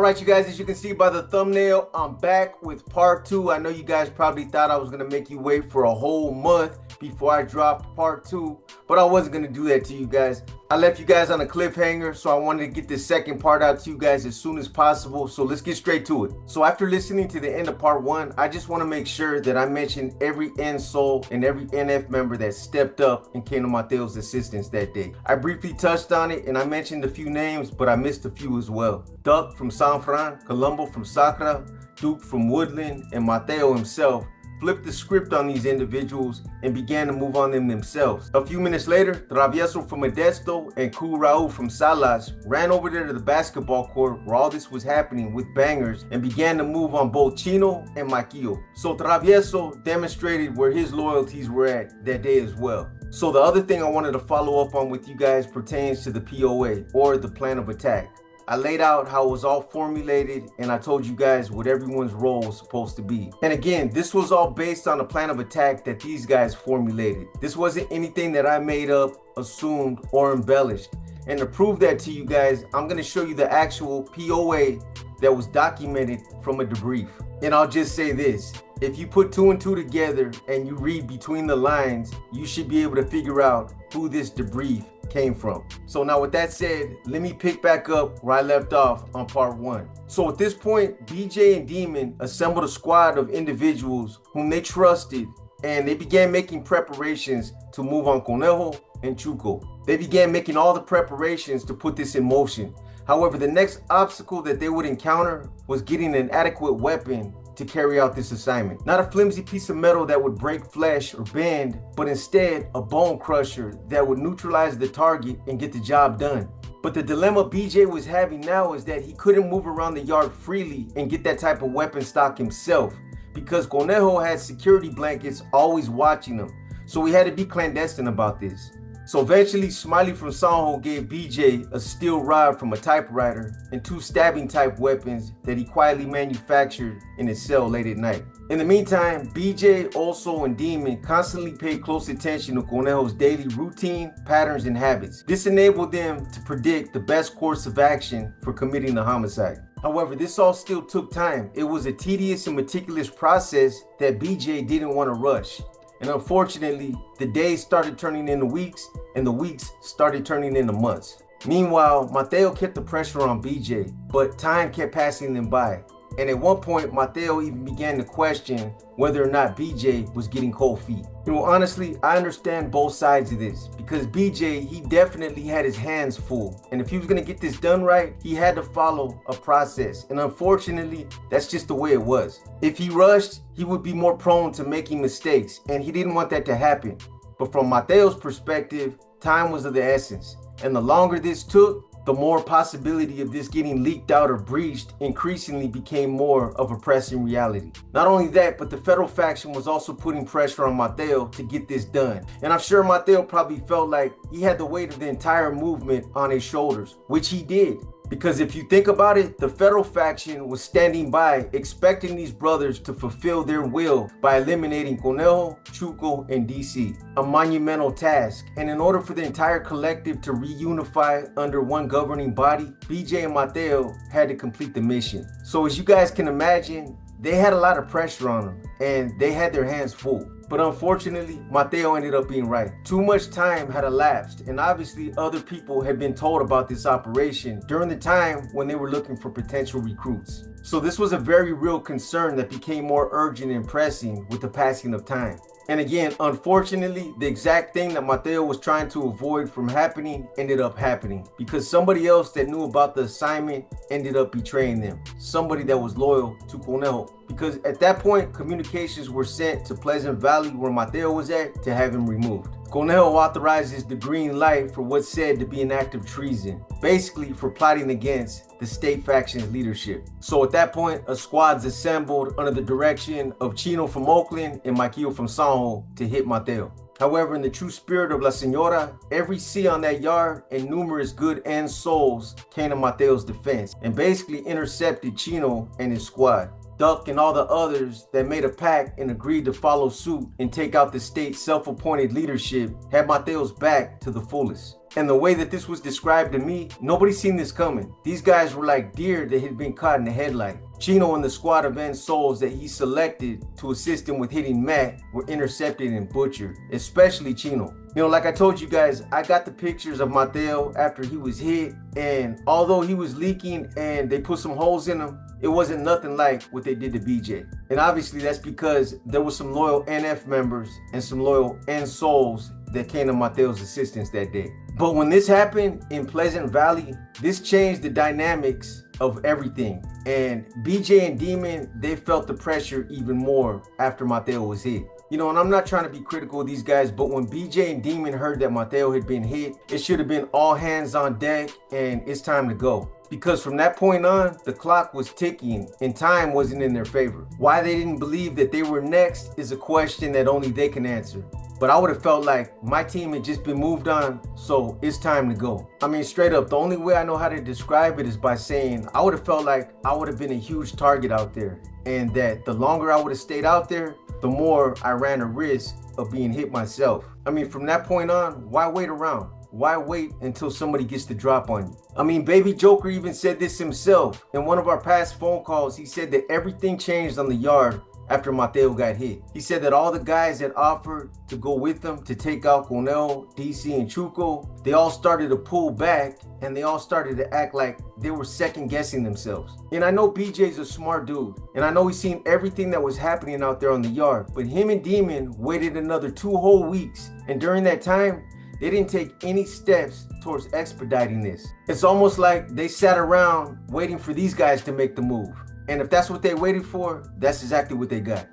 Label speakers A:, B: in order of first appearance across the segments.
A: Alright, you guys, as you can see by the thumbnail, I'm back with part 2. I know you guys probably thought I was going to make you wait for a whole month before I dropped part 2, but I wasn't going to do that to you guys. I left you guys on a cliffhanger, so I wanted to get this second part out to you guys as soon as possible, so let's get straight to it. So after listening to the end of part 1, I just want to make sure that I mention every N-Soul and every NF member that stepped up and came to Mateo's assistance that day. I briefly touched on it and I mentioned a few names, but I missed a few as well. Duck from San Fran, Colombo from Sacra, Duke from Woodland, and Mateo himself flipped the script on these individuals and began to move on them themselves. A few minutes later, Travieso from Modesto and Cool Raul from Salas ran over there to the basketball court where all this was happening with bangers and began to move on both Chino and Maquillo. So Travieso demonstrated where his loyalties were at that day as well. So the other thing I wanted to follow up on with you guys pertains to the POA, or the plan of attack. I laid out how it was all formulated and I told you guys what everyone's role was supposed to be. And again, this was all based on a plan of attack that these guys formulated. This wasn't anything that I made up, assumed, or embellished. And to prove that to you guys, I'm going to show you the actual POA that was documented from a debrief. And I'll just say this, if you put 2 and 2 together and you read between the lines, you should be able to figure out who this debrief came from. So now with that said, let me pick back up where I left off on part 1. So at this point, BJ and Demon assembled a squad of individuals whom they trusted, and they began making preparations to move on Conejo and Chuco. They began making all the preparations to put this in motion. However, the next obstacle that they would encounter was getting an adequate weapon to carry out this assignment. Not a flimsy piece of metal that would break flesh or bend, but instead a bone crusher that would neutralize the target and get the job done. But the dilemma BJ was having now is that he couldn't move around the yard freely and get that type of weapon stock himself, because Conejo had security blankets always watching him. So he had to be clandestine about this. So eventually, Smiley from Sanjo gave BJ a steel rod from a typewriter and 2 stabbing type weapons that he quietly manufactured in his cell late at night. In the meantime, BJ, Oso, and Demon constantly paid close attention to Conejo's daily routine, patterns, and habits. This enabled them to predict the best course of action for committing the homicide. However, this all still took time. It was a tedious and meticulous process that BJ didn't want to rush. And unfortunately, the days started turning into weeks, and the weeks started turning into months. Meanwhile, Mateo kept the pressure on BJ, but time kept passing them by. And at one point, Mateo even began to question whether or not BJ was getting cold feet. You know, honestly, I understand both sides of this, because BJ, he definitely had his hands full. And if he was going to get this done right, he had to follow a process. And unfortunately, that's just the way it was. If he rushed, he would be more prone to making mistakes, and he didn't want that to happen. But from Mateo's perspective, time was of the essence. And the longer this took, the more possibility of this getting leaked out or breached increasingly became more of a pressing reality. Not only that, but the federal faction was also putting pressure on Mateo to get this done. And I'm sure Mateo probably felt like he had the weight of the entire movement on his shoulders, which he did. Because if you think about it, the federal faction was standing by expecting these brothers to fulfill their will by eliminating Conejo, Chuco, and DC. A monumental task. And in order for the entire collective to reunify under one governing body, BJ and Mateo had to complete the mission. So as you guys can imagine, they had a lot of pressure on them and they had their hands full. But unfortunately, Mateo ended up being right. Too much time had elapsed, and obviously other people had been told about this operation during the time when they were looking for potential recruits. So this was a very real concern that became more urgent and pressing with the passing of time. And again, unfortunately, the exact thing that Mateo was trying to avoid from happening ended up happening, because somebody else that knew about the assignment ended up betraying them. Somebody that was loyal to Conejo. Because at that point, communications were sent to Pleasant Valley where Mateo was at to have him removed. Conejo authorizes the green light for what's said to be an act of treason, basically for plotting against the state faction's leadership. So at that point, a squad's assembled under the direction of Chino from Oakland and Maquillo from Sanjo to hit Mateo. However, in the true spirit of La Señora, every C on that yard and numerous good N-Souls came to Mateo's defense and basically intercepted Chino and his squad. Duck and all the others that made a pact and agreed to follow suit and take out the state's self-appointed leadership had Mateo's back to the fullest. And the way that this was described to me, nobody seen this coming. These guys were like deer that had been caught in the headlight. Chino and the squad of end souls that he selected to assist him with hitting Matt were intercepted and butchered, especially Chino. You know, like I told you guys, I got the pictures of Mateo after he was hit, and although he was leaking and they put some holes in him, it wasn't nothing like what they did to BJ. And obviously that's because there was some loyal NF members and some loyal N souls that came to Mateo's assistance that day. But when this happened in Pleasant Valley, this changed the dynamics of everything. And BJ and Demon, they felt the pressure even more after Mateo was hit. You know, and I'm not trying to be critical of these guys, but when BJ and Demon heard that Mateo had been hit, it should have been all hands on deck and it's time to go. Because from that point on, the clock was ticking and time wasn't in their favor. Why they didn't believe that they were next is a question that only they can answer. But I would have felt like my team had just been moved on, so it's time to go. I mean, straight up, the only way I know how to describe it is by saying I would have felt like I would have been a huge target out there, and that the longer I would have stayed out there, the more I ran a risk of being hit myself. I mean, from that point on, why wait around? Why wait until somebody gets the drop on you? I mean, Baby Joker even said this himself. In one of our past phone calls, he said that everything changed on the yard after Mateo got hit. He said that all the guys that offered to go with them to take out Cornell, DC, and Chuco, they all started to pull back and they all started to act like they were second guessing themselves. And I know BJ's a smart dude, and I know he's seen everything that was happening out there on the yard, but him and Demon waited another 2 whole weeks, and during that time, they didn't take any steps towards expediting this. It's almost like they sat around waiting for these guys to make the move. And if that's what they waited for, that's exactly what they got.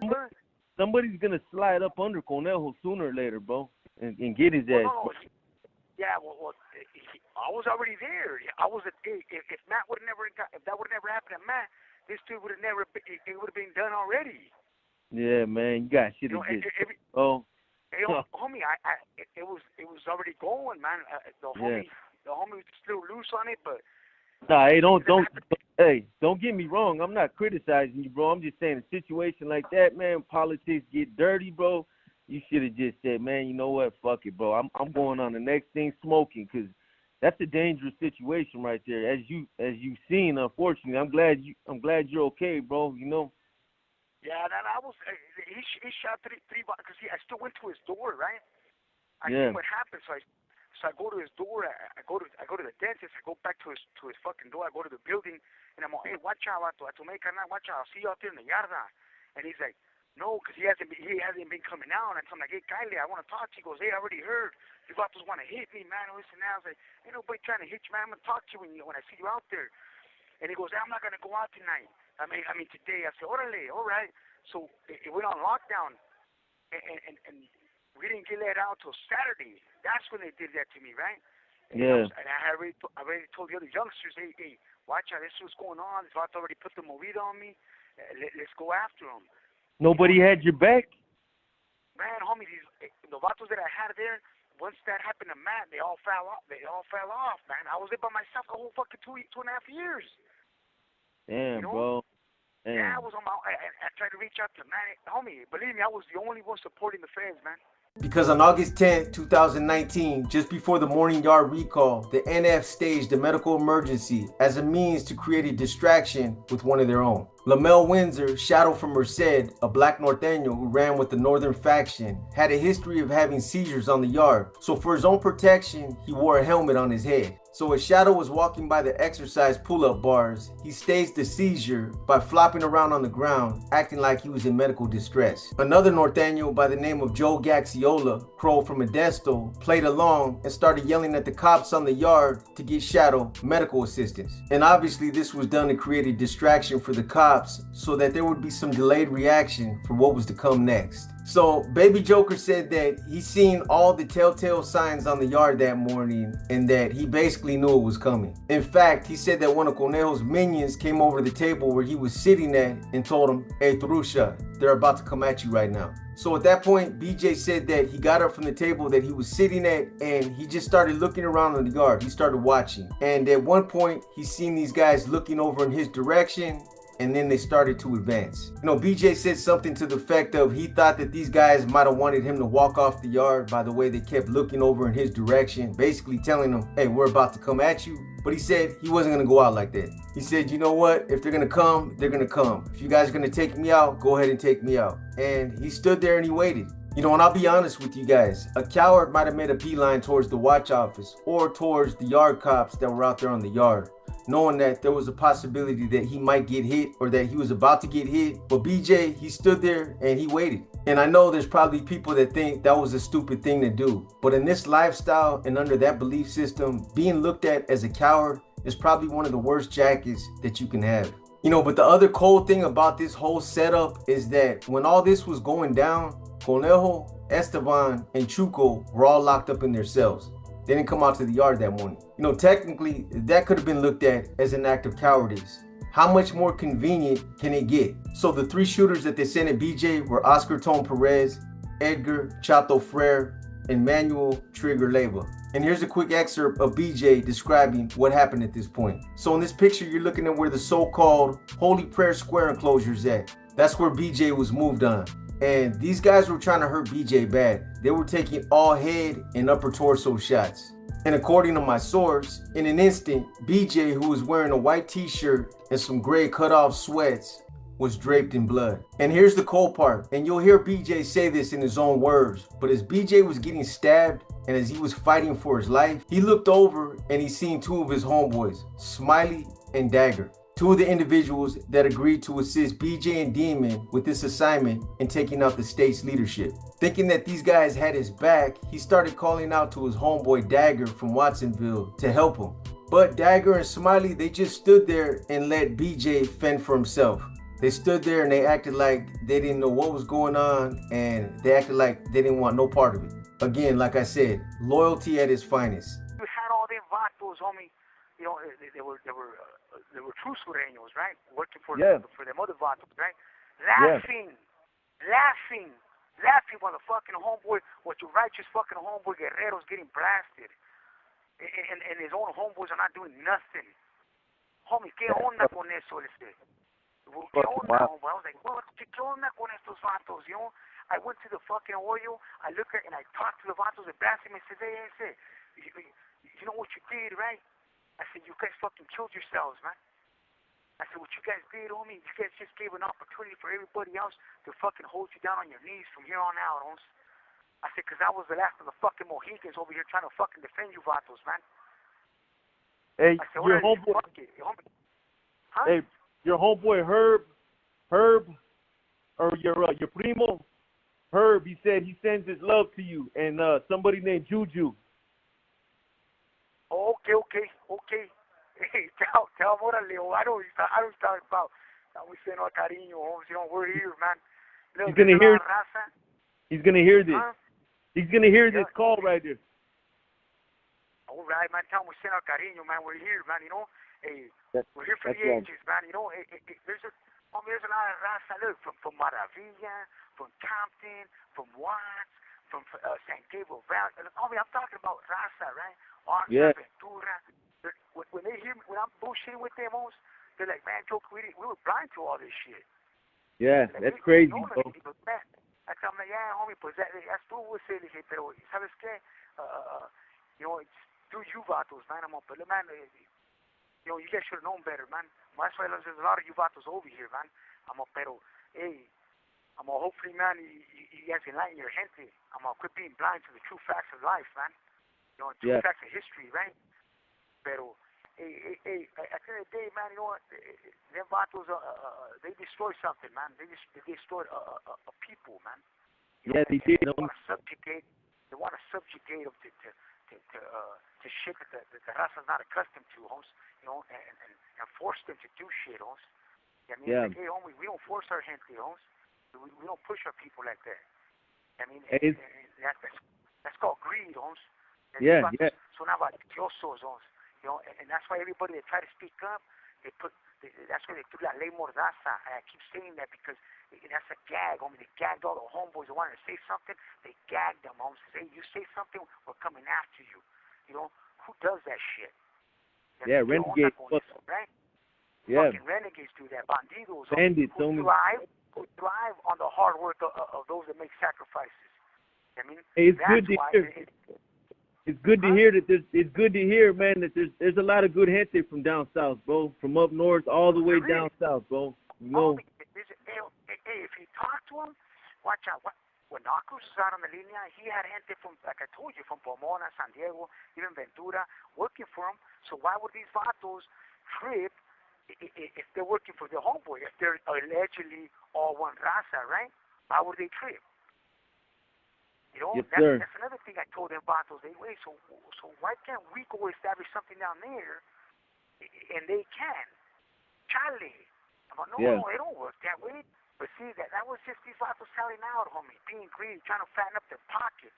B: Somebody's gonna slide up under Conejo sooner or later, bro, and get his ass.
C: No, yeah, well, I was already there. I was if Matt would have never got, if that would have never happened to Matt, this dude would have never. It would have been done already.
B: Yeah, man, you got shit to get.
C: Hey, homie, it was already going, man. The homie was still loose on it, but.
B: Nah, hey, don't get me wrong. I'm not criticizing you, bro. I'm just saying a situation like that, man, politics get dirty, bro. You should have just said, man, you know what? Fuck it, bro. I'm going on the next thing smoking, because that's a dangerous situation right there. As you've seen, unfortunately. I'm glad you're okay, bro. You know.
C: Yeah, and I was. He shot three because I still went to his door, right? I
B: knew
C: what happened, so I go to his door. I go to the dentist. I go back to his fucking door. I go to the building, and I'm like, hey, watch out, vato. Watch out. I'll see you out there in the yarda. And he's like, no, because he hasn't been coming out. And I'm like, hey, Kyle, I want to talk to you. He goes, hey, I already heard. You vatos want to hit me, man. And listen, now I was like, ain't nobody trying to hit you, man. I'm gonna talk to you when I see you out there. And he goes, hey, I'm not gonna go out tonight. I mean today. I said, orale, all right. So it went on lockdown, and we didn't get let out until Saturday. That's when they did that to me, right?
B: Yeah.
C: And I already told the other youngsters, hey, watch out, this is what's going on. This vato already put the movida on me. Let's go after him.
B: Nobody had your back?
C: Man, homie, the vatos that I had there, once that happened to Matt, they all fell off. Man. I was there by myself the whole fucking 2.5 years.
B: Damn,
C: you know?
B: Bro. Damn.
C: Yeah, I tried to reach out to Matt. Homie, believe me, I was the only one supporting the fans, man.
A: Because on August 10th, 2019, just before the Morning Yard recall, the NF staged a medical emergency as a means to create a distraction with one of their own. Lamel Windsor, Shadow from Merced, a black norteño who ran with the northern faction, had a history of having seizures on the yard, so for his own protection, he wore a helmet on his head. So as Shadow was walking by the exercise pull-up bars, he staged the seizure by flopping around on the ground, acting like he was in medical distress. Another norteño by the name of Joe Gaxiola, Crow from Modesto, played along and started yelling at the cops on the yard to get Shadow medical assistance. And obviously this was done to create a distraction for the cops so that there would be some delayed reaction for what was to come next. So Baby Joker said that he seen all the telltale signs on the yard that morning and that he basically knew it was coming. In fact, he said that one of Conejo's minions came over to the table where he was sitting at and told him, hey Trusha, they're about to come at you right now. So at that point, BJ said that he got up from the table that he was sitting at and he just started looking around in the yard. He started watching. And at one point, he seen these guys looking over in his direction. and then they started to advance. You know, BJ said something to the effect of he thought that these guys might have wanted him to walk off the yard by the way they kept looking over in his direction, basically telling him, hey, we're about to come at you. But he said he wasn't going to go out like that. He said, you know what? If they're going to come, they're going to come. If you guys are going to take me out, go ahead and take me out. And he stood there and he waited. You know, and I'll be honest with you guys, a coward might have made a beeline towards the watch office or towards the yard cops that were out there on the yard, knowing that there was a possibility that he might get hit or that he was about to get hit. But BJ, he stood there and he waited. And I know there's probably people that think that was a stupid thing to do. But in this lifestyle and under that belief system, being looked at as a coward is probably one of the worst jackets that you can have. You know, but the other cold thing about this whole setup is that when all this was going down, Conejo, Esteban, and Chuco were all locked up in their cells. They didn't come out to the yard that morning. You know, technically, that could have been looked at as an act of cowardice. How much more convenient can it get? So the three shooters that they sent at BJ were Oscar Tone Perez, Edgar Chato Frere, and Manuel Trigger Leyva. And here's a quick excerpt of BJ describing what happened at this point. So in this picture, you're looking at where the so-called Holy Prayer Square enclosure is at. That's where BJ was moved on. And these guys were trying to hurt BJ bad. They were taking all head and upper torso shots. And according to my source, in an instant, BJ, who was wearing a white t-shirt and some gray cut-off sweats, was draped in blood. And here's the cold part, and you'll hear BJ say this in his own words, but as BJ was getting stabbed and as he was fighting for his life, he looked over and he seen two of his homeboys, Smiley and Dagger. Two of the individuals that agreed to assist BJ and Demon with this assignment in taking out the state's leadership. Thinking that these guys had his back, he started calling out to his homeboy Dagger from Watsonville to help him. But Dagger and Smiley, they just stood there and let BJ fend for himself. They stood there and they acted like they didn't know what was going on, and they acted like they didn't want no part of it. Again, like I said, loyalty at its finest.
C: We had all them vatos, homie. You know, they were true sureños, right? Working for them other vatos, right? Laughing while the fucking homeboy, what your righteous fucking homeboy Guerrero's getting blasted, and his own homeboys are not doing nothing. Homie, ¿qué onda con eso? ¿Qué onda, homeboy? I was like, what? ¿Qué onda con estos vatos? You know, I went to the fucking oil. I looked at and I talked to the vatos that blasted me and said, hey, you know what you did, right? I said, you guys fucking killed yourselves, man. I said, what you guys did, homie, you guys just gave an opportunity for everybody else to fucking hold you down on your knees from here on out, homes. I said, because I was the last of the fucking Mohicans over here trying to fucking defend you vatos, man.
B: Hey,
C: I said,
B: your homeboy,
C: homie. Huh?
B: hey, your homeboy Herb, or your primo, Herb, he said he sends his love to you, and somebody named Juju.
C: Okay. Hey, tell him what I know he's talking about. We send our cariño, homes. You know, we're here, man. Look,
B: He's gonna hear.
C: Raza.
B: He's gonna hear this.
C: Huh?
B: He's gonna hear this call right here.
C: All right, man. Tell him we send our cariño, man. We're here, man. You know, hey, we're here for the
B: right.
C: ages, man. You know, there's a lot of raza. Look, from Maravilla, from Compton, from Watts, from San Gabriel Valley. Homie, I'm talking about raza, right? Arthur, Ventura. When they hear me, when I'm bullshitting with them, homes, they're like, man, Joke, we were blind to all this shit.
B: Yeah,
C: like,
B: that's crazy, bro.
C: I tell them, like, yeah, homie, pues that's tú, le dije, pero, ¿sabes qué? You know, do you vatos, man. I'm on, but man, you know, you guys should have known better, man. That's why there's a lot of you vatos over here, man. I'm on, pero, hey, I'm on, hopefully, man, you guys enlighten your gente. I'm on, quit being blind to the true facts of life, man. You know, true facts of history, right? Pero, hey, at the end of the day, man, you know what? Them vatos, they destroyed something, man. They destroyed a people, man. You know,
B: they did.
C: They want to subjugate them to shit that the raza's not accustomed to, homes. You know, and force them to do shit, homes. I mean, like, hey, homie, we don't force our gente, homes. We don't push our people like that. I mean, that's called greed, homes. Son avariciosos, homes. You know, and that's why everybody that try to speak up, that's why they threw that ley mordaza. And I keep saying that because that's a gag, homie. They gagged all the homeboys that wanted to say something. They gagged them, homies. Say, you say something, we're coming after you. You know, who does that shit?
B: Yeah, renegade.
C: Right?
B: Yeah.
C: Fucking renegades do that. Bandidos.
B: Bandits,
C: Who thrive on the hard work of those that make sacrifices. I mean,
B: hey, it's
C: that's
B: good to
C: why
B: hear. It's good to hear that it's good to hear, man, that there's a lot of good gente from down south, bro. From up north all the way down south, bro. You know.
C: Hey, if you talk to him, watch out. When Narcos was out on the linea, he had gente from, like I told you, from Pomona, San Diego, even Ventura, working for him. So why would these vatos trip if they're working for their homeboy? If they're allegedly all one raza, right? Why would they trip? You know,
B: yes,
C: that's another thing I told them vatos. They wait, so why can't we go establish something down there, and they can? Charlie. I'm like, no, it don't work that way. But see, that was just these vatos selling out, homie, being greedy, trying to fatten up their pockets.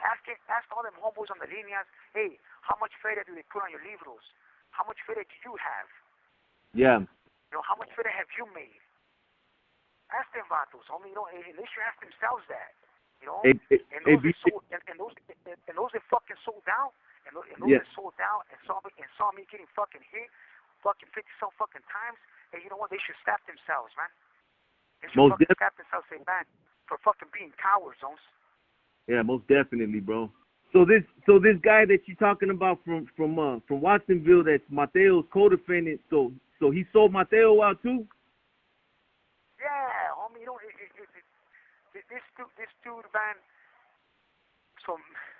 C: Ask all them homeboys on the líneas, hey, how much feria do they put on your libros? How much feria do you have?
B: Yeah.
C: You know, how much feria have you made? Ask them vatos, homie. You know, and they should ask themselves that. You know, and those that fucking sold out, and those that sold out and saw me getting fucking hit, fucking 50-some fucking times. Hey, you know what? They should slap themselves, man. They should fucking slap themselves, say, man, for fucking being cowards, Zones.
B: Yeah, most definitely, bro. So this guy that you're talking about from Watsonville, that's Mateo's co-defendant. So he sold Mateo out too.
C: Yeah, homie. You know, this dude, man. So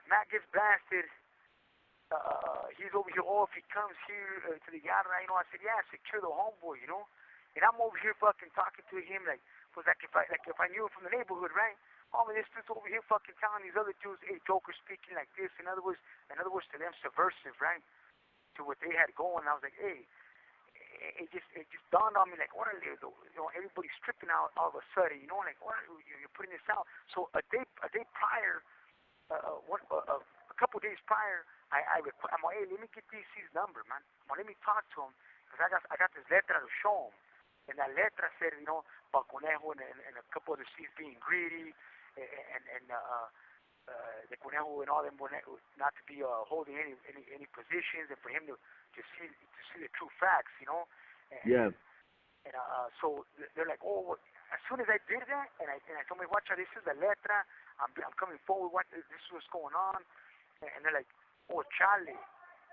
C: Matt gets blasted. He's over here. Oh, if he comes here to the yard, you know, I said, yeah, secure the homeboy, you know. And I'm over here fucking talking to him like if I knew him from the neighborhood, right? Oh, man, this dude's over here fucking telling these other dudes, hey, Joker speaking like this. In other words to them, subversive, right? To what they had going. And I was like, hey, it just dawned on me like, what are they? You know, everybody's stripping out all of a sudden. You know, like, what? You're putting this out. So a day prior, a couple days prior, I'm like, hey, let me get DC's number, man. Let me talk to him because I got this letter to show him. And that letter said, you know, Conejo and a couple other C's being greedy, and the Conejo and all them were not to be holding any positions, and for him to see the true facts, you know. And so they're like, oh, as soon as I did that, and I told me, watch out, this is the letra. I'm coming forward. This is what's going on. And they're like, oh, Charlie.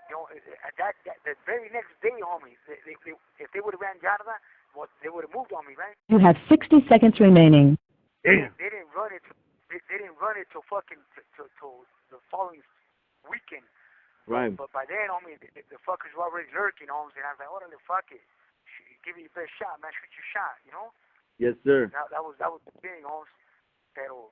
C: You know, the very next day, homies, if they would have ran Yarda, well, they would have moved on me, right?
D: You have 60 seconds remaining.
C: They didn't run it. They didn't run it till fucking till the following weekend.
B: Right.
C: But by then, homie, the fuckers were already lurking, homies, and I was like, oh, fuck it, give me your best shot, man. Shoot your shot, you know.
B: Yes, sir.
C: That was the thing, homies. Pero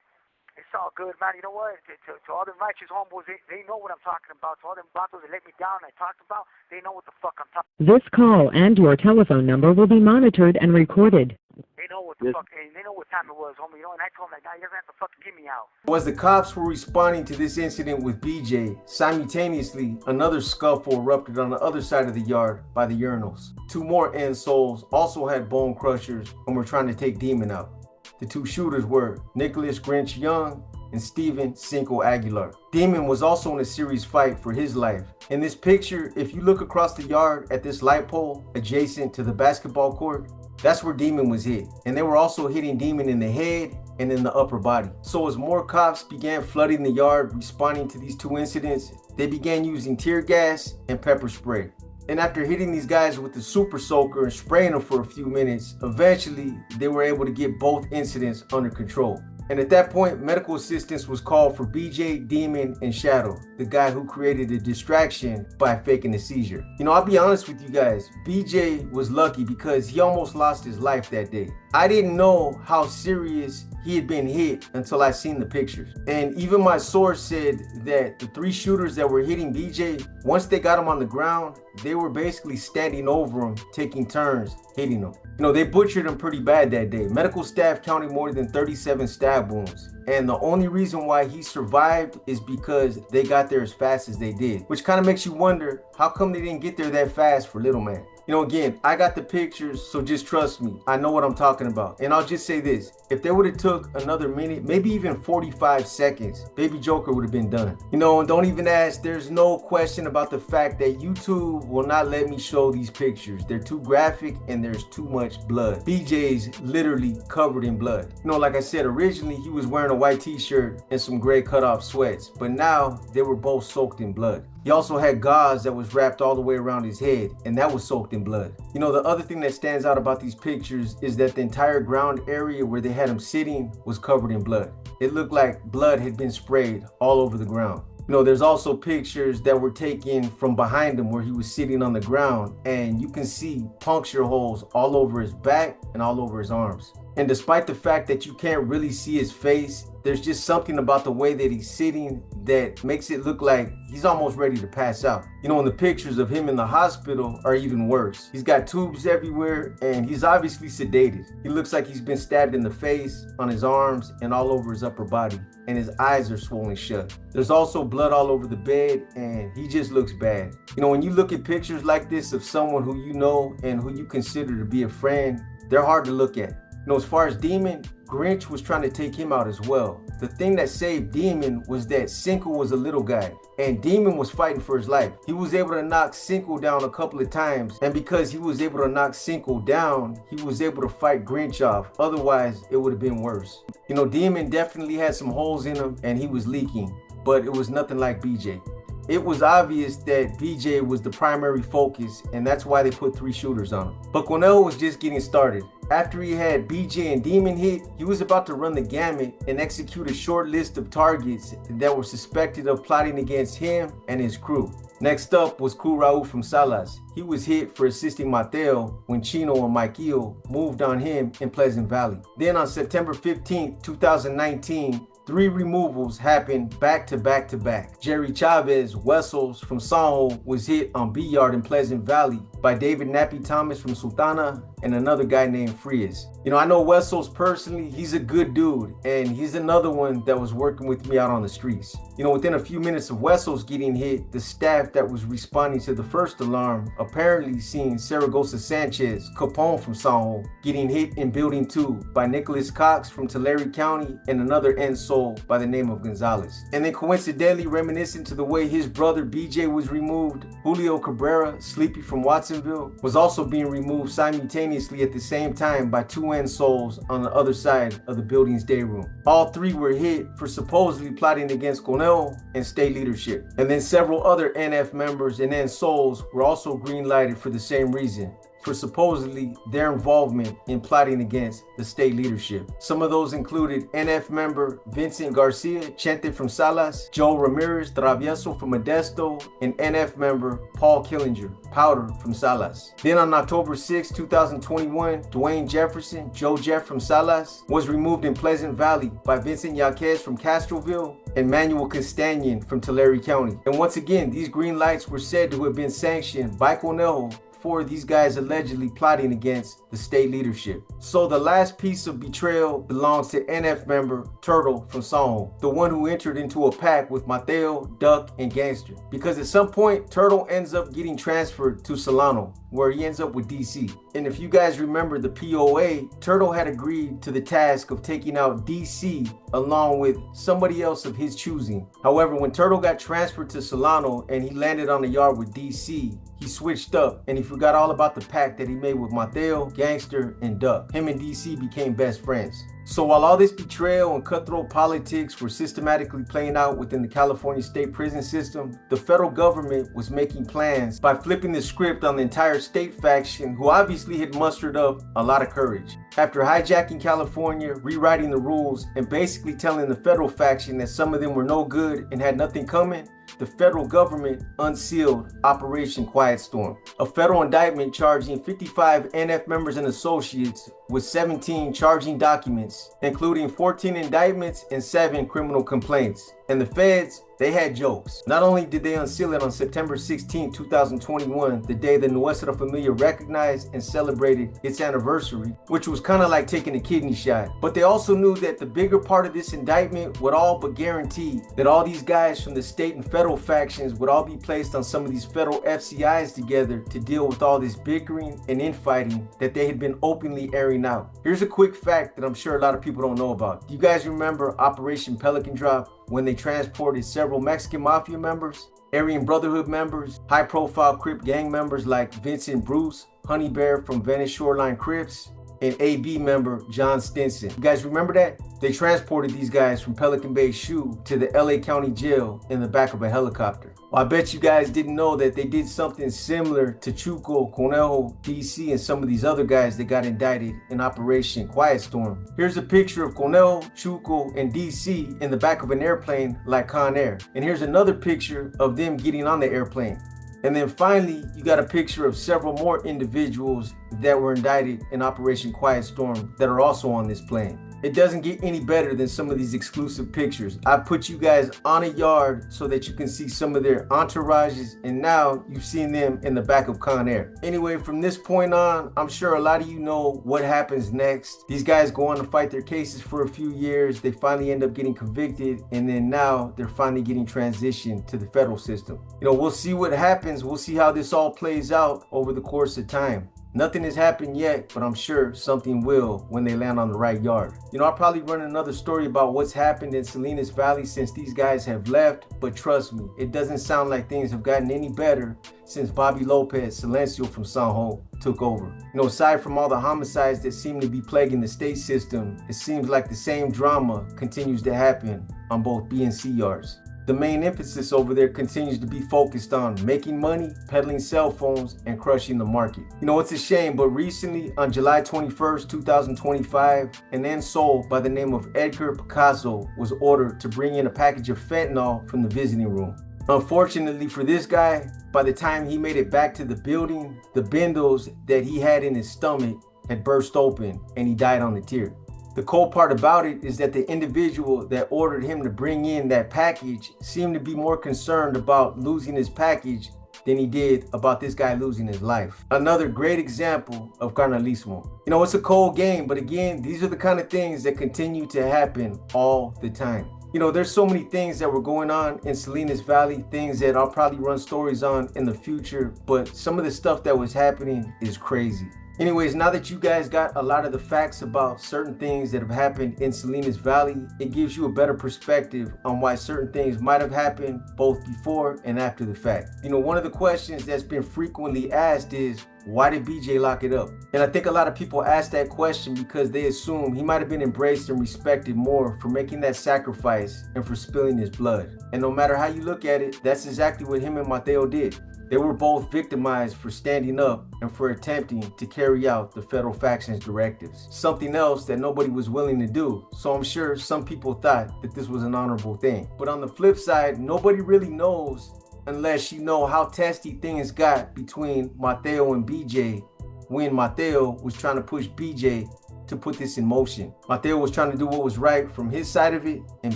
C: it's all good, man. You know what? To all them righteous homeboys, they know what I'm talking about. To all them vatos that let me down I talked about, they know what the fuck I'm talking about.
D: This call and your telephone number will be monitored and recorded.
C: They know what the fuck, and they know what time it was, homie. You know, and I told them, like, nah, you're gonna have to fucking get me out.
A: As the cops were responding to this incident with BJ, simultaneously, another scuffle erupted on the other side of the yard by the urinals. Two more end souls also had bone crushers and were trying to take Demon out. The two shooters were Nicholas Grinch Young and Steven Cinco Aguilar. Demon was also in a serious fight for his life. In this picture, if you look across the yard at this light pole adjacent to the basketball court, that's where Demon was hit. And they were also hitting Demon in the head and in the upper body. So as more cops began flooding the yard responding to these two incidents, they began using tear gas and pepper spray. And after hitting these guys with the super soaker and spraying them for a few minutes, eventually they were able to get both incidents under control. And at that point, medical assistance was called for BJ, Demon, and Shadow, the guy who created a distraction by faking a seizure. You know, I'll be honest with you guys, BJ was lucky because he almost lost his life that day. I didn't know how serious he had been hit until I seen the pictures. And even my source said that the three shooters that were hitting BJ, once they got him on the ground, they were basically standing over him, taking turns hitting him. You know, they butchered him pretty bad that day. Medical staff counted more than 37 stab wounds. And the only reason why he survived is because they got there as fast as they did. Which kind of makes you wonder, how come they didn't get there that fast for Little Man? You know, again, I got the pictures, so just trust me. I know what I'm talking about. And I'll just say this. If they would have took another minute, maybe even 45 seconds, Baby Joker would have been done. You know, and don't even ask, there's no question about the fact that YouTube will not let me show these pictures. They're too graphic and there's too much blood. BJ's literally covered in blood. You know, like I said, originally he was wearing a white t-shirt and some gray cutoff sweats, but now they were both soaked in blood. He also had gauze that was wrapped all the way around his head, and that was soaked in blood. You know, the other thing that stands out about these pictures is that the entire ground area where they had him sitting was covered in blood. It looked like blood had been sprayed all over the ground. You know, there's also pictures that were taken from behind him where he was sitting on the ground, and you can see puncture holes all over his back and all over his arms. And despite the fact that you can't really see his face, there's just something about the way that he's sitting that makes it look like he's almost ready to pass out. You know, and the pictures of him in the hospital are even worse. He's got tubes everywhere and he's obviously sedated. He looks like he's been stabbed in the face, on his arms, and all over his upper body. And his eyes are swollen shut. There's also blood all over the bed and he just looks bad. You know, when you look at pictures like this of someone who you know and who you consider to be a friend, they're hard to look at. You know, as far as Demon, Grinch was trying to take him out as well. The thing that saved Demon was that Cinco was a little guy and Demon was fighting for his life. He was able to knock Cinco down a couple of times, and because he was able to knock Cinco down, he was able to fight Grinch off. Otherwise, it would have been worse. You know, Demon definitely had some holes in him and he was leaking, but it was nothing like BJ. It was obvious that BJ was the primary focus, and that's why they put 3 shooters on him. But Conejo was just getting started. After he had BJ and Demon hit, he was about to run the gamut and execute a short list of targets that were suspected of plotting against him and his crew. Next up was Cool Raul from Salas. He was hit for assisting Mateo when Chino and Mikeel moved on him in Pleasant Valley. Then on September 15, 2019, 3 removals happened back to back to back. Jerry Chavez Wessels from Sanjo was hit on B-Yard in Pleasant Valley by David Nappy Thomas from Sultana and another guy named Frias. You know, I know Wessels personally, he's a good dude, and he's another one that was working with me out on the streets. You know, within a few minutes of Wessels getting hit, the staff that was responding to the first alarm apparently seen Saragosa Sanchez, Capone from Sanjo, getting hit in Building 2 by Nicholas Cox from Tulare County and another soul by the name of Gonzalez. And then coincidentally, reminiscent to the way his brother BJ was removed, Julio Cabrera, Sleepy from Watsonville, was also being removed simultaneously at the same time by 2 souls on the other side of the building's day room. All 3 were hit for supposedly plotting against Conejo and state leadership. And then several other NF members and souls were also green-lighted for the same reason, for supposedly their involvement in plotting against the state leadership. Some of those included NF member Vincent Garcia, Chente from Salas, Joe Ramirez Travieso from Modesto, and NF member Paul Killinger, Powder from Salas. Then on October 6, 2021, Dwayne Jefferson, Joe Jeff from Salas, was removed in Pleasant Valley by Vincent Yaquez from Castroville and Manuel Castanien from Tulare County. And once again, these green lights were said to have been sanctioned by Conejo for these guys allegedly plotting against the state leadership. So the last piece of betrayal belongs to NF member Turtle from Sanjo, the one who entered into a pact with Mateo, Duck, and Gangster. Because at some point, Turtle ends up getting transferred to Solano, where he ends up with DC. And if you guys remember the POA, Turtle had agreed to the task of taking out DC along with somebody else of his choosing. However, when Turtle got transferred to Solano and he landed on the yard with DC, he switched up and he forgot all about the pact that he made with Mateo, Gangster, and Duck. Him and DC became best friends. So while all this betrayal and cutthroat politics were systematically playing out within the California state prison system, the federal government was making plans by flipping the script on the entire state faction, who obviously had mustered up a lot of courage. After hijacking California, rewriting the rules, and basically telling the federal faction that some of them were no good and had nothing coming, the federal government unsealed Operation Quiet Storm, a federal indictment charging 55 NF members and associates with 17 charging documents, including 14 indictments and 7 criminal complaints. And the feds, they had jokes. Not only did they unseal it on September 16, 2021, the day that Nuestra Familia recognized and celebrated its anniversary, which was kind of like taking a kidney shot, but they also knew that the bigger part of this indictment would all but guarantee that all these guys from the state and federal federal factions would all be placed on some of these federal FCIs together to deal with all this bickering and infighting that they had been openly airing out. Here's a quick fact that I'm sure a lot of people don't know about. Do you guys remember Operation Pelican Drop, when they transported several Mexican Mafia members, Aryan Brotherhood members, high-profile Crip gang members like Vincent Bruce, Honey Bear from Venice Shoreline Crips, and AB member John Stinson? You guys remember that? They transported these guys from Pelican Bay Shoe to the LA County Jail in the back of a helicopter. Well, I bet you guys didn't know that they did something similar to Chuco, Conejo, DC, and some of these other guys that got indicted in Operation Quiet Storm. Here's a picture of Conejo, Chuco, and DC in the back of an airplane like Con Air. And here's another picture of them getting on the airplane. And then finally, you got a picture of several more individuals that were indicted in Operation Quiet Storm that are also on this plane. It doesn't get any better than some of these exclusive pictures. I put you guys on a yard so that you can see some of their entourages, and now you've seen them in the back of Con Air. Anyway, from this point on, I'm sure a lot of you know what happens next. These guys go on to fight their cases for a few years. They finally end up getting convicted, and then now they're finally getting transitioned to the federal system. You know, we'll see what happens. We'll see how this all plays out over the course of time. Nothing has happened yet, but I'm sure something will when they land on the right yard. You know, I'll probably run another story about what's happened in Salinas Valley since these guys have left, but trust me, it doesn't sound like things have gotten any better since Bobby Lopez Silencio from San Jose took over. You know, aside from all the homicides that seem to be plaguing the state system, it seems like the same drama continues to happen on both B and C yards. The main emphasis over there continues to be focused on making money, peddling cell phones, and crushing the market. You know, it's a shame, but recently on July 21st, 2025, an insole by the name of Edgar Picasso was ordered to bring in a package of fentanyl from the visiting room. Unfortunately for this guy, by the time he made it back to the building, the bindles that he had in his stomach had burst open and he died on the tier. The cold part about it is that the individual that ordered him to bring in that package seemed to be more concerned about losing his package than he did about this guy losing his life. Another great example of carnalismo. You know, it's a cold game, but again, these are the kind of things that continue to happen all the time. You know, there's so many things that were going on in Salinas Valley, things that I'll probably run stories on in the future, but some of the stuff that was happening is crazy. Anyways, now that you guys got a lot of the facts about certain things that have happened in Salinas Valley, it gives you a better perspective on why certain things might have happened both before and after the fact. You know, one of the questions that's been frequently asked is, why did BJ lock it up? And I think a lot of people ask that question because they assume he might have been embraced and respected more for making that sacrifice and for spilling his blood. And no matter how you look at it, that's exactly what him and Mateo did. They were both victimized for standing up and for attempting to carry out the federal faction's directives. Something else that nobody was willing to do. So I'm sure some people thought that this was an honorable thing. But on the flip side, nobody really knows unless you know how testy things got between Mateo and BJ when Mateo was trying to push BJ to put this in motion. Mateo was trying to do what was right from his side of it, and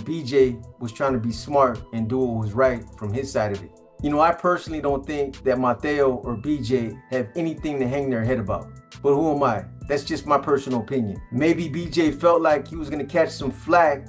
A: BJ was trying to be smart and do what was right from his side of it. You know, I personally don't think that Mateo or BJ have anything to hang their head about. But who am I? That's just my personal opinion. Maybe BJ felt like he was going to catch some flack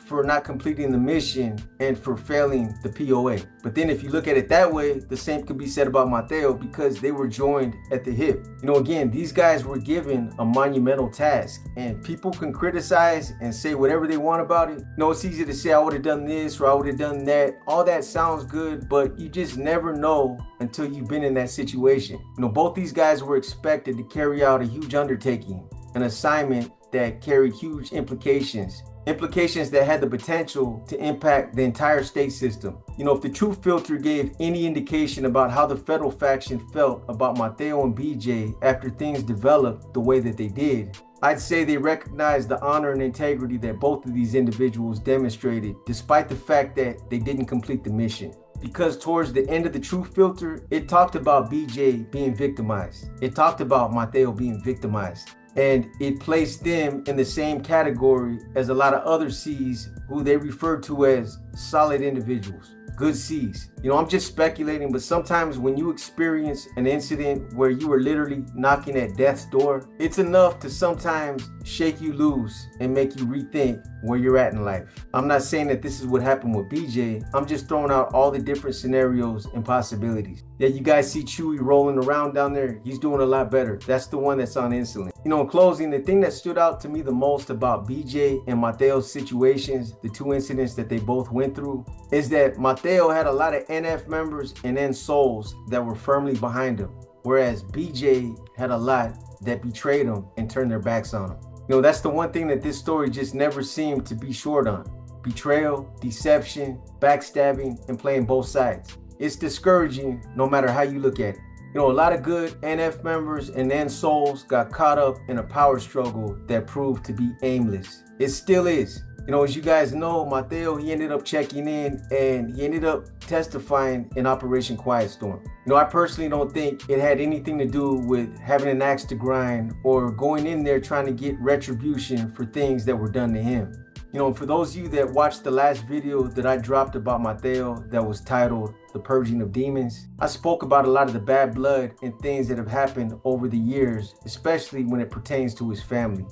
A: for not completing the mission and for failing the POA. But then if you look at it that way, the same could be said about Mateo because they were joined at the hip. You know, again, these guys were given a monumental task, and people can criticize and say whatever they want about it. You know, it's easy to say I would have done this or I would have done that. All that sounds good, but you just never know until you've been in that situation. You know, both these guys were expected to carry out a huge undertaking, an assignment that carried huge implications that had the potential to impact the entire state system. You know, if the truth filter gave any indication about how the federal faction felt about Mateo and BJ after things developed the way that they did, I'd say they recognized the honor and integrity that both of these individuals demonstrated, despite the fact that they didn't complete the mission. Because towards the end of the truth filter, it talked about BJ being victimized. It talked about Mateo being victimized. And it placed them in the same category as a lot of other C's who they referred to as solid individuals. good sees. You know, I'm just speculating, but sometimes when you experience an incident where you were literally knocking at death's door, it's enough to sometimes shake you loose and make you rethink where you're at in life. I'm not saying that this is what happened with BJ. I'm just throwing out all the different scenarios and possibilities. Yeah, you guys see Chewy rolling around down there. He's doing a lot better. That's the one that's on insulin. You know, in closing, the thing that stood out to me the most about BJ and Mateo's situations, the two incidents that they both went through, is that Mateo had a lot of NF members and N souls that were firmly behind him, whereas BJ had a lot that betrayed him and turned their backs on him. You know, that's the one thing that this story just never seemed to be short on. Betrayal, deception, backstabbing, and playing both sides. It's discouraging no matter how you look at it. You know, a lot of good NF members and N souls got caught up in a power struggle that proved to be aimless. It still is. You know, as you guys know, Mateo, he ended up checking in and he ended up testifying in Operation Quiet Storm. You know, I personally don't think it had anything to do with having an axe to grind or going in there trying to get retribution for things that were done to him. You know, for those of you that watched the last video that I dropped about Mateo that was titled The Purging of Demons, I spoke about a lot of the bad blood and things that have happened over the years, especially when it pertains to his family.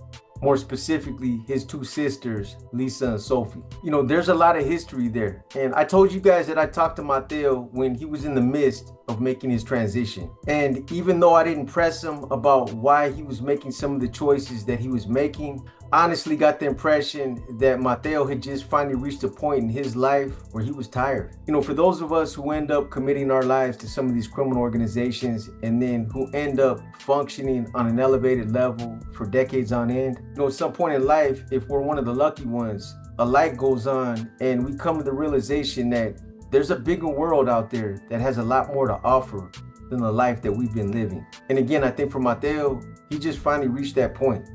A: More specifically, his two sisters, Lisa and Sophie. You know, there's a lot of history there. And I told you guys that I talked to Mateo when he was in the midst of making his transition. And even though I didn't press him about why he was making some of the choices that he was making, I honestly got the impression that Mateo had just finally reached a point in his life where he was tired. You know, for those of us who end up committing our lives to some of these criminal organizations and then who end up functioning on an elevated level for decades on end, you know, at some point in life, if we're one of the lucky ones, a light goes on and we come to the realization that there's a bigger world out there that has a lot more to offer than the life that we've been living. And again, I think for Mateo, he just finally reached that point.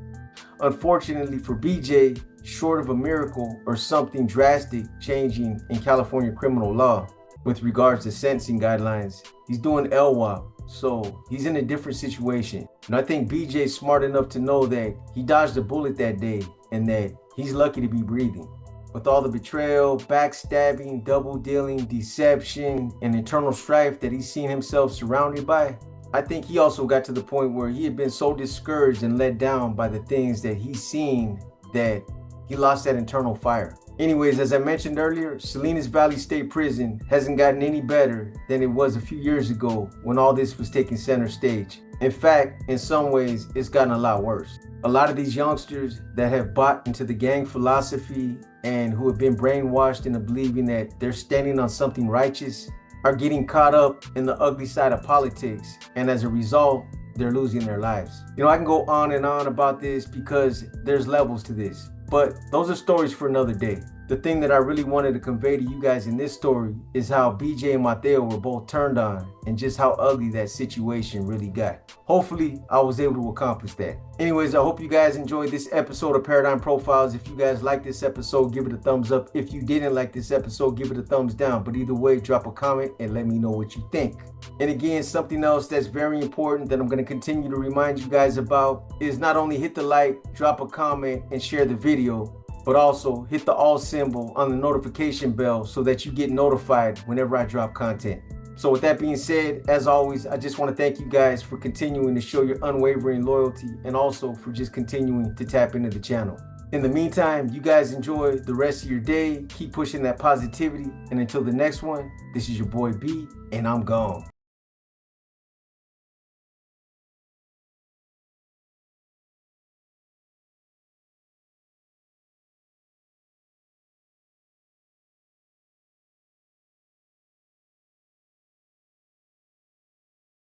A: Unfortunately for BJ, short of a miracle or something drastic changing in California criminal law with regards to sentencing guidelines, he's doing LWOP, so he's in a different situation. And I think BJ's smart enough to know that he dodged a bullet that day and that he's lucky to be breathing. With all the betrayal, backstabbing, double dealing, deception, and internal strife that he's seen himself surrounded by, I think he also got to the point where he had been so discouraged and let down by the things that he's seen that he lost that internal fire. Anyways, as I mentioned earlier, Salinas Valley State Prison hasn't gotten any better than it was a few years ago when all this was taking center stage. In fact, in some ways, it's gotten a lot worse. A lot of these youngsters that have bought into the gang philosophy and who have been brainwashed into believing that they're standing on something righteous are getting caught up in the ugly side of politics, and as a result, they're losing their lives. You know, I can go on and on about this because there's levels to this, but those are stories for another day. The thing that I really wanted to convey to you guys in this story is how BJ and Mateo were both turned on and just how ugly that situation really got. Hopefully, I was able to accomplish that. Anyways, I hope you guys enjoyed this episode of Paradigm Profiles. If you guys liked this episode, give it a thumbs up. If you didn't like this episode, give it a thumbs down. But either way, drop a comment and let me know what you think. And again, something else that's very important that I'm going to continue to remind you guys about is not only hit the like, drop a comment, and share the video, but also hit the all symbol on the notification bell so that you get notified whenever I drop content. So with that being said, as always, I just want to thank you guys for continuing to show your unwavering loyalty and also for just continuing to tap into the channel. In the meantime, you guys enjoy the rest of your day. Keep pushing that positivity. And until the next one, this is your boy B, and I'm gone.